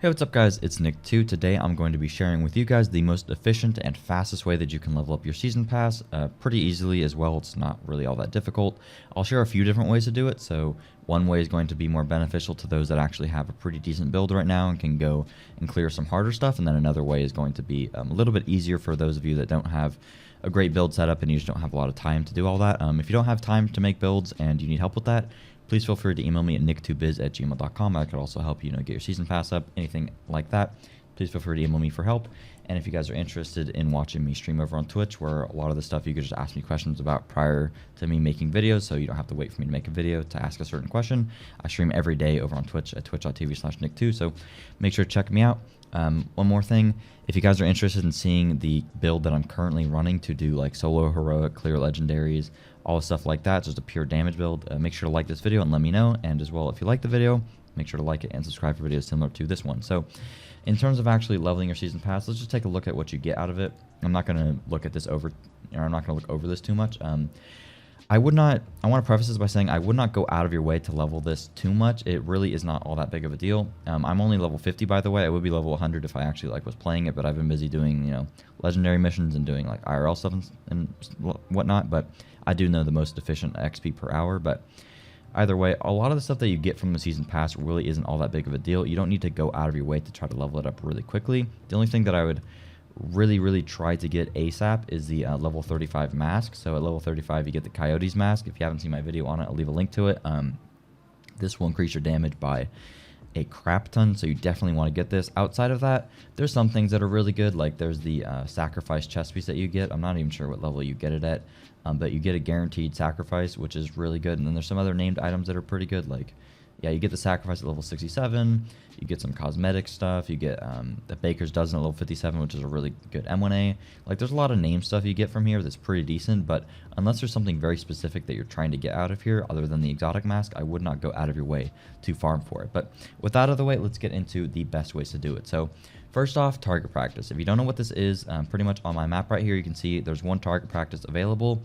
Hey, what's up guys, it's Nick2. Today I'm going to be sharing with you guys the most efficient and fastest way that you can level up your season pass pretty easily as well. It's not really all that difficult. I'll share a few different ways to do it. So one way is going to be more beneficial to those that actually have a pretty decent build right now and can go and clear some harder stuff. And then another way is going to be a little bit easier for those of you that don't have a great build setup and you just don't have a lot of time to do all that. If you don't have time to make builds and you need help with that, please feel free to email me at nick2biz@gmail.com. I could also help you, get your season pass up, anything like that. Please feel free to email me for help. And if you guys are interested in watching me stream over on Twitch, where a lot of the stuff you could just ask me questions about prior to me making videos, so you don't have to wait for me to make a video to ask a certain question. I stream every day over on Twitch at twitch.tv/nick2, so make sure to check me out. One more thing, if you guys are interested in seeing the build that I'm currently running to do like solo, heroic, clear legendaries, all stuff like that, just a pure damage build, make sure to like this video and let me know. And as well, if you like the video, make sure to like it and subscribe for videos similar to this one. So in terms of actually leveling your season pass, let's just take a look at what you get out of it. I'm not going to look at this over, I'm not going to look over this too much. I want to preface this by saying I would not go out of your way to level this too much. It really is not all that big of a deal. I'm only level 50, by the way. I would be level 100 if I actually was playing it, but I've been busy doing, legendary missions and doing like IRL stuff and whatnot. But I do know the most efficient XP per hour. But either way, a lot of the stuff that you get from the season pass really isn't all that big of a deal. You don't need to go out of your way to try to level it up really quickly. The only thing that I would really try to get ASAP is the level 35 mask. So at level 35 you get the Coyotes mask. If you haven't seen my video on it, I'll leave a link to it. This will increase your damage by a crap ton, so you definitely want to get this. Outside of that, there's some things that are really good, like there's the sacrifice chest piece that you get. I'm not even sure what level you get it at, but you get a guaranteed sacrifice, which is really good. And then there's some other named items that are pretty good, like you get the sacrifice at level 67, you get some cosmetic stuff, you get the Baker's Dozen at level 57, which is a really good M1A. Like, there's a lot of name stuff you get from here that's pretty decent, but unless there's something very specific that you're trying to get out of here, other than the exotic mask, I would not go out of your way to farm for it. But with that out of the way, let's get into the best ways to do it. So first off, target practice. If you don't know what this is, pretty much on my map right here, you can see there's one target practice available.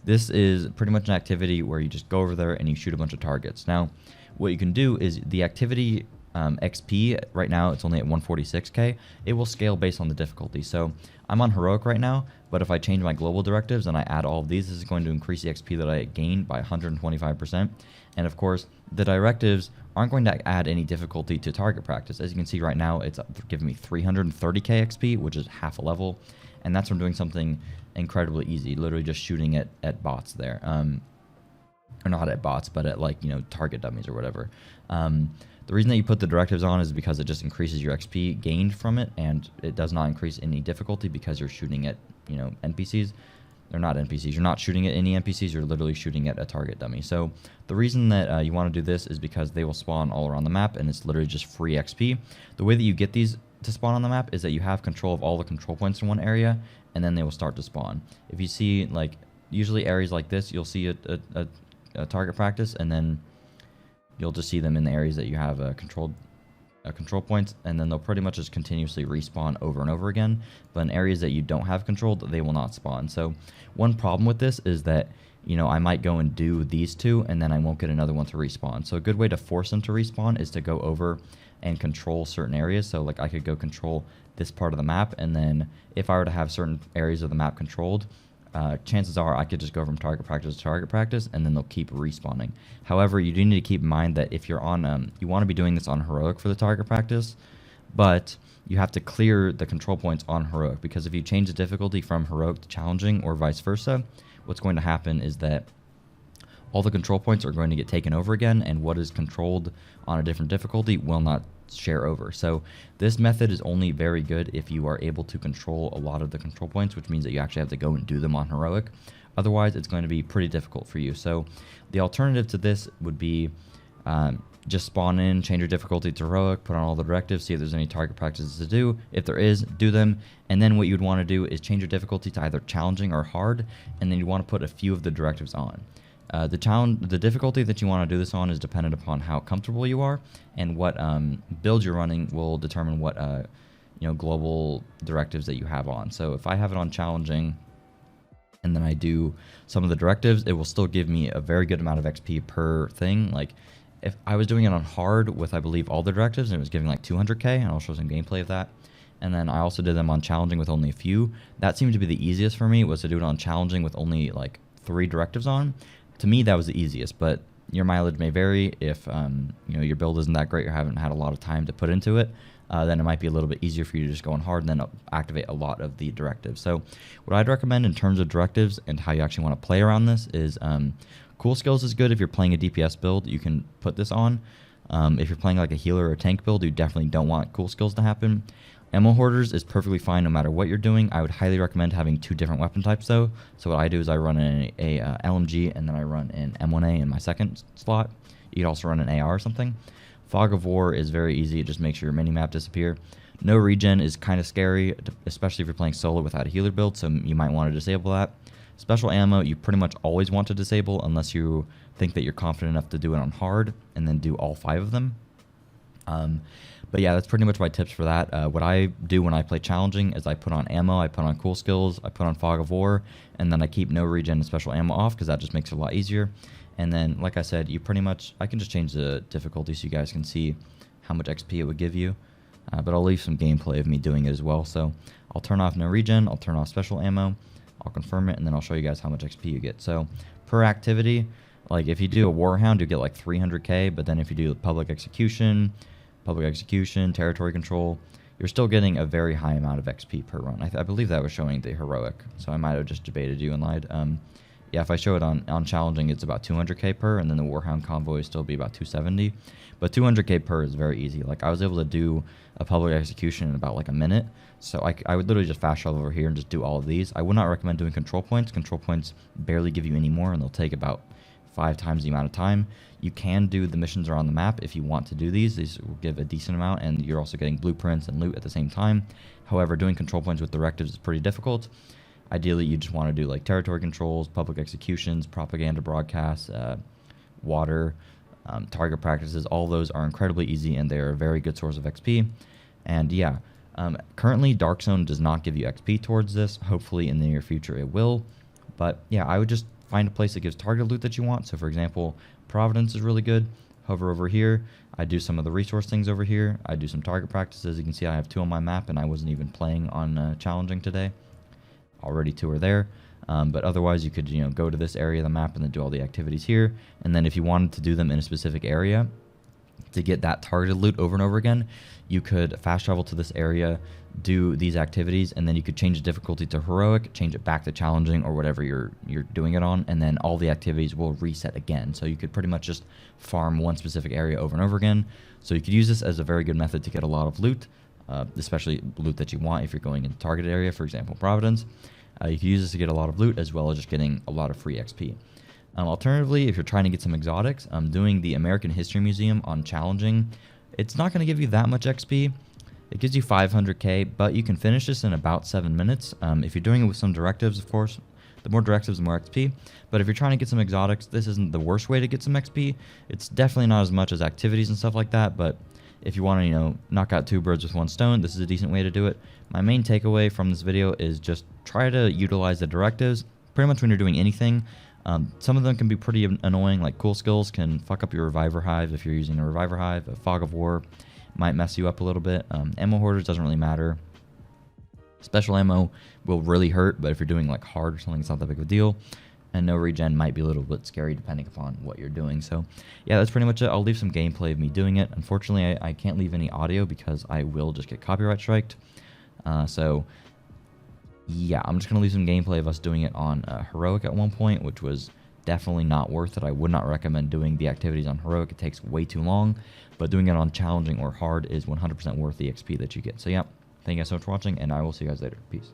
This is pretty much an activity where you just go over there and you shoot a bunch of targets. Now, what you can do is the activity XP, right now it's only at 146k. It will scale based on the difficulty. So I'm on heroic right now, but if I change my global directives and I add all of these, this is going to increase the XP that I gain by 125%. And of course, the directives aren't going to add any difficulty to target practice. As you can see right now, it's giving me 330k XP, which is half a level. And that's from doing something incredibly easy, literally just shooting at bots there. Or not at bots, but at target dummies or whatever. The reason that you put the directives on is because it just increases your XP gained from it, and it does not increase any difficulty because you're shooting at NPCs. They're not NPCs. You're not shooting at any NPCs. You're literally shooting at a target dummy. So the reason that you want to do this is because they will spawn all around the map, and it's literally just free XP. The way that you get these to spawn on the map is that you have control of all the control points in one area, and then they will start to spawn. If you see usually areas like this, you'll see a target practice, and then you'll just see them in the areas that you have control points, and then they'll pretty much just continuously respawn over and over again. But in areas that you don't have controlled, they will not spawn. So one problem with this is that I might go and do these two, and then I won't get another one to respawn. So a good way to force them to respawn is to go over and control certain areas. So I could go control this part of the map, and then if I were to have certain areas of the map controlled, chances are I could just go from target practice to target practice, and then they'll keep respawning. However, you do need to keep in mind that if you're on, you want to be doing this on heroic for the target practice, but you have to clear the control points on heroic, because if you change the difficulty from heroic to challenging or vice versa, what's going to happen is that all the control points are going to get taken over again, and what is controlled on a different difficulty will not share over. So this method is only very good if you are able to control a lot of the control points, which means that you actually have to go and do them on heroic. Otherwise, it's going to be pretty difficult for you. So the alternative to this would be just spawn in, change your difficulty to heroic, put on all the directives, see if there's any target practices to do. If there is, do them. And then what you'd want to do is change your difficulty to either challenging or hard, and then you want to put a few of the directives on. The difficulty that you want to do this on is dependent upon how comfortable you are, and what build you're running will determine what global directives that you have on. So if I have it on challenging, and then I do some of the directives, it will still give me a very good amount of XP per thing. if I was doing it on hard with, I believe, all the directives, and it was giving like 200k, and I'll show some gameplay of that. And then I also did them on challenging with only a few. That seemed to be the easiest for me, was to do it on challenging with only like 3 directives on. To me, that was the easiest, but your mileage may vary. If your build isn't that great or haven't had a lot of time to put into it, then it might be a little bit easier for you to just go on hard and then activate a lot of the directives. So what I'd recommend in terms of directives and how you actually want to play around this is Cool Skills is good if you're playing a DPS build. You can put this on. If you're playing like a healer or a tank build, you definitely don't want Cool Skills to happen. Ammo Hoarders is perfectly fine no matter what you're doing. I would highly recommend having 2 different weapon types though. So what I do is I run a LMG and then I run an M1A in my second slot. You could also run an AR or something. Fog of War is very easy. It just makes your minimap disappear. No regen is kind of scary, especially if you're playing solo without a healer build, so you might want to disable that. Special ammo you pretty much always want to disable unless you think that you're confident enough to do it on hard and then do all 5 of them. But yeah, that's pretty much my tips for that. What I do when I play challenging is I put on ammo, I put on Cool Skills, I put on Fog of War, and then I keep no regen and special ammo off because that just makes it a lot easier. And then, like I said, I can just change the difficulty so you guys can see how much XP it would give you. But I'll leave some gameplay of me doing it as well. So I'll turn off no regen, I'll turn off special ammo, I'll confirm it, and then I'll show you guys how much XP you get. So per activity, like if you do a Warhound, you get like 300k, but then if you do public execution, territory control, you're still getting a very high amount of XP per run. I believe that was showing the heroic, so I might have just debated you and lied. Yeah, if I show it on challenging, it's about 200k per, and then the Warhound convoy still be about 270. But 200k per is very easy. Like I was able to do a public execution in about like a minute, so I would literally just fast travel over here and just do all of these. I would not recommend doing control points. Control points barely give you any more, and they'll take about 5 times the amount of time. You can do the missions are on the map if you want to do these. These will give a decent amount, and you're also getting blueprints and loot at the same time. However, doing control points with directives is pretty difficult. Ideally, you just want to do like territory controls, public executions, propaganda broadcasts, water, target practices. All those are incredibly easy, and they're a very good source of XP. And yeah, currently Dark Zone does not give you XP towards this. Hopefully in the near future it will. But yeah, I would just find a place that gives target loot that you want. So for example, Providence is really good. Hover over here. I do some of the resource things over here. I do some target practices. You can see I have 2 on my map, and I wasn't even playing on challenging today. Already 2 are there. But otherwise you could go to this area of the map and then do all the activities here. And then if you wanted to do them in a specific area to get that targeted loot over and over again, you could fast travel to this area, do these activities, and then you could change the difficulty to heroic, change it back to challenging or whatever you're doing it on, and then all the activities will reset again. So you could pretty much just farm one specific area over and over again. So you could use this as a very good method to get a lot of loot, especially loot that you want if you're going into targeted area, for example Providence. You can use this to get a lot of loot as well as just getting a lot of free XP. Alternatively, if you're trying to get some exotics, doing the American History Museum on challenging, it's not going to give you that much XP. It gives you 500k, but you can finish this in about 7 minutes. If you're doing it with some directives, of course, the more directives, the more XP. But if you're trying to get some exotics, this isn't the worst way to get some XP. It's definitely not as much as activities and stuff like that, but if you want to, knock out 2 birds with 1 stone, this is a decent way to do it. My main takeaway from this video is just try to utilize the directives pretty much when you're doing anything. Some of them can be pretty annoying, like Cool Skills can fuck up your Reviver Hive if you're using a Reviver Hive. A Fog of War might mess you up a little bit. Ammo Hoarders doesn't really matter. Special ammo will really hurt, but if you're doing like hard or something, it's not that big of a deal. And no regen might be a little bit scary depending upon what you're doing. So yeah, that's pretty much it. I'll leave some gameplay of me doing it. Unfortunately, I can't leave any audio because I will just get copyright striked. So yeah, I'm just going to leave some gameplay of us doing it on Heroic at one point, which was definitely not worth it. I would not recommend doing the activities on Heroic. It takes way too long, but doing it on Challenging or Hard is 100% worth the XP that you get. So yeah, thank you guys so much for watching, and I will see you guys later. Peace.